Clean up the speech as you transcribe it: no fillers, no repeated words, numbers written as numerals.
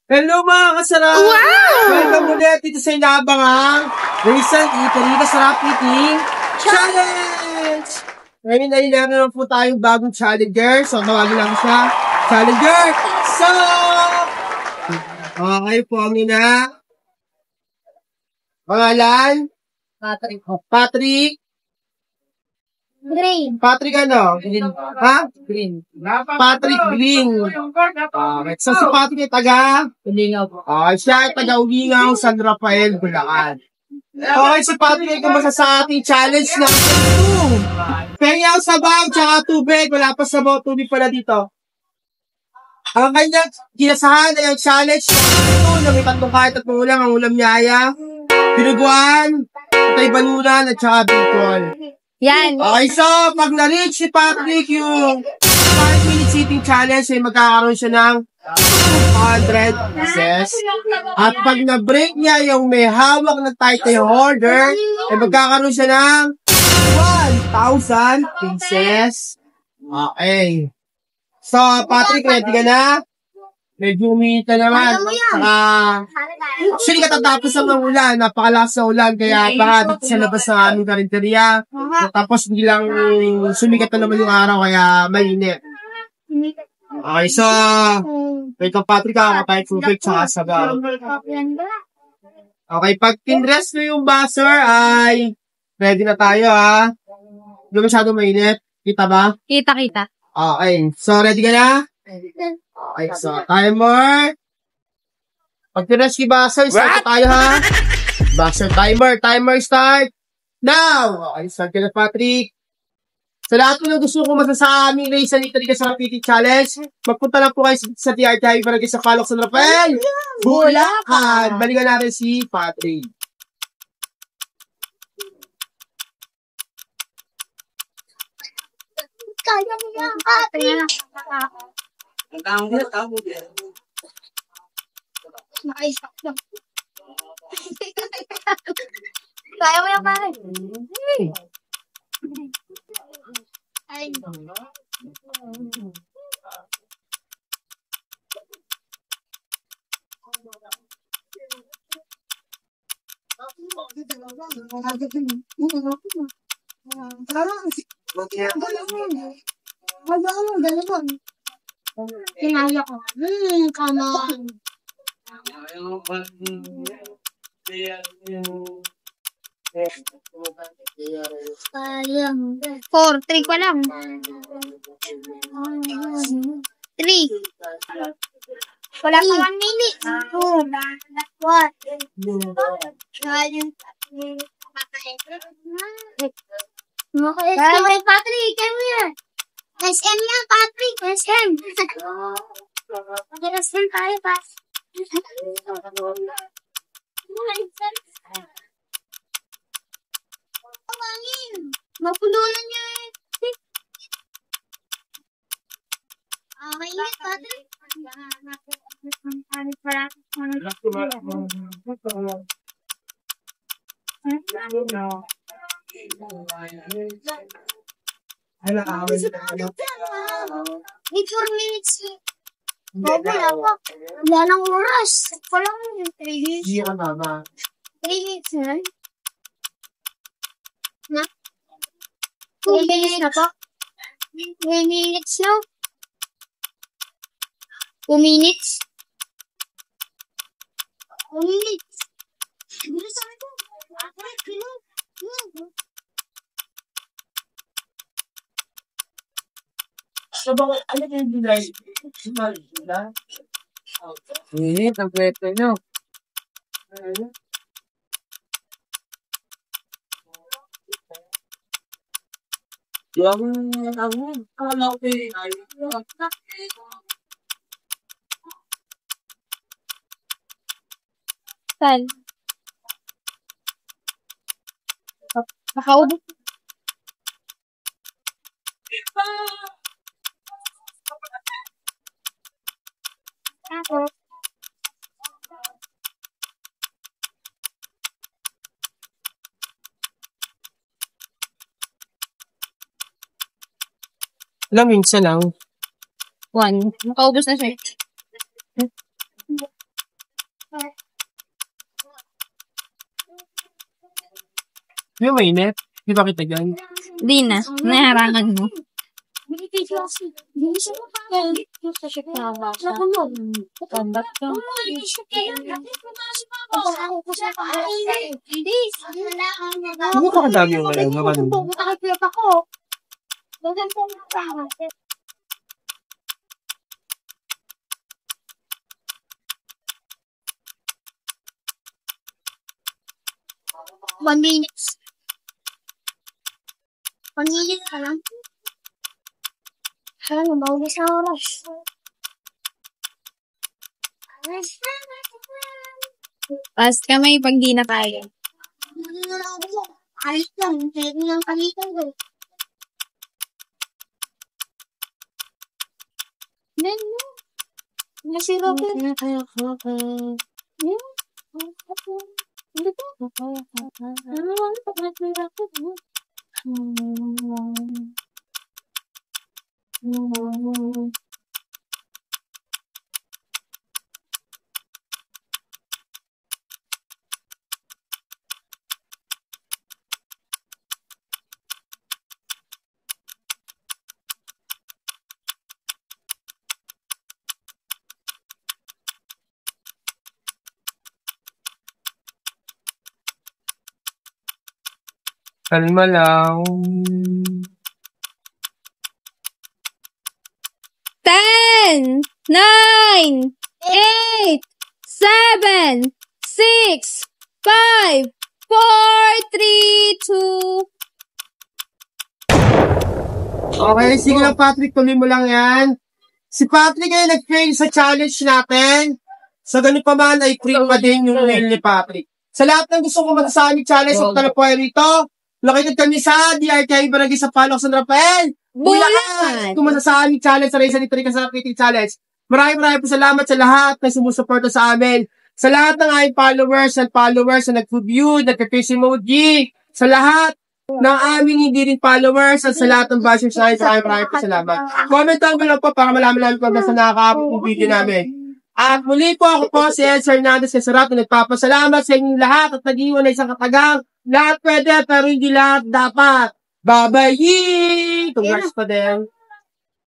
Hello mga kasarap! Wow! Welcome ulit dito sa inaabangang Raisan Italy Kasarap Eating Challenge! Ngayon ay naman po tayong bagong challenger. So, tawagin lang siya. Challenger! So! Okay po, na. Pangalan? Patrick. Patrick? Green. Patrick ano? Green. Ha? Green. Patrick Green. Okay. So, si Patrick ay taga? Ulingaw po. Siya ay taga-Ulingaw, San Rafael, Bulacan. Okay, si Patrick ay kumasa sa ating challenge na 2. Pengaw, sabaw, tsaka tubig. Wala pa sabaw, tubig pala dito. Ang kanyang kinasahan ay ang challenge na may tatlong kahit at ulam. Ang ulam niyaya, pinuguan, patay balunan, at saka bicol. Yan. Okay, so, pag na-reach si Patrick yung 5-minute sitting challenge, ay magkakaroon siya ng 200 pieces. At pag na-break niya yung may hawak na title holder, ay magkakaroon siya ng 1,000 pieces. Okay. So, Patrick, ready ka na? Medyo umiinit na naman. Actually, katatapos ng ulan. Napakalakas na ulan. Kaya baka dito sa labas ng aming karinterya. Tapos hindi lang sumikat na naman yung araw. Kaya mainit. Okay, so, wait ka, Patrick, kakapahit tubig tsaka sabaw. Okay, pag pinrest mo yung buzzer ay ready na tayo, ha? Hindi masyado mainit. Kita ba? Kita. Okay, so ready ka na? Okay, so timer. Pag pinrest yung buzzer, start na tayo, ha? Buzzer timer start now! Okay, start ka na, Patrick. Sa lahat po na gusto ko masa sa aming Raisan Italy Kasarap Eating Challenge, magpunta lang po kayo sa TRTI para kayo sa Calooc San Rafael, Bulacan. Balikan natin si Patrick. Kaya mo yan, Patrick. Nakaisak lang. Kaya mo yan, Patrick. Ay. Kinaya ko. Come on. Sayang. 4, 3 pa lang. 3. Wala pa 1 minute. 2. 1. Sayang. Patrick, kaya yan. SM yan, Patrick. SM. SM tayo, Pat. Mapulunan niya eh. Okay yan, Patrick. Wait 4 minutes. Wala nang oras. Wala nang 3 minutes. 3 minutes na. Na? 2 minutes na po? 3 minutes na? 2 minutes? 2 minutes? Bilis sa akin. So, bakit ano yung binay? Init ang kwento nyo. Saan? Nakaubos. Ako. Ilang minsan lang. 1. Nakaubos na siya. Yung mainit. Di ba kita dyan? Di na. Naharangan mo. Ano ka kadami yung ganun? One minute. 1 minute ka lang. Ano, maulis na oras. Fast kamay pag di na kaya. Alis lang, pwede lang kalitan ko. Nasira ko. Kalma lang. 10, 9, 8, 7, 6, 5, 4, 3, 2. Okay, sige lang Patrick, tuloy mo lang yan. Si Patrick ay nag-fail sa challenge natin. Sa ganun pa man ay free pa din yung reel ni Patrick. Sa lahat ng gusto ko magsasami challenge of Talapoy rito, located kami sa DRTI Barangay sa Palok, San Rafael. Bulacan! Kung masasami challenge sa Reza Nitori Kasarap Eating Challenge. Maraming po salamat sa lahat na sumusuporta sa amin. Sa lahat ng aming followers na nag-view, nag-face emoji. Sa lahat ng aming hindi rin followers at sa lahat ng bashers namin, maraming po salamat. Comment down below po para malaman namin kung nasa nakakapit yung video namin. At muli po ako po si Ed Hernandez Cesarat na nagpapasalamat sa inyong lahat at nag-iwan na isang katagang. Lahat pwede pero hindi lahat dapat. Bye-bye! Congrats pa din.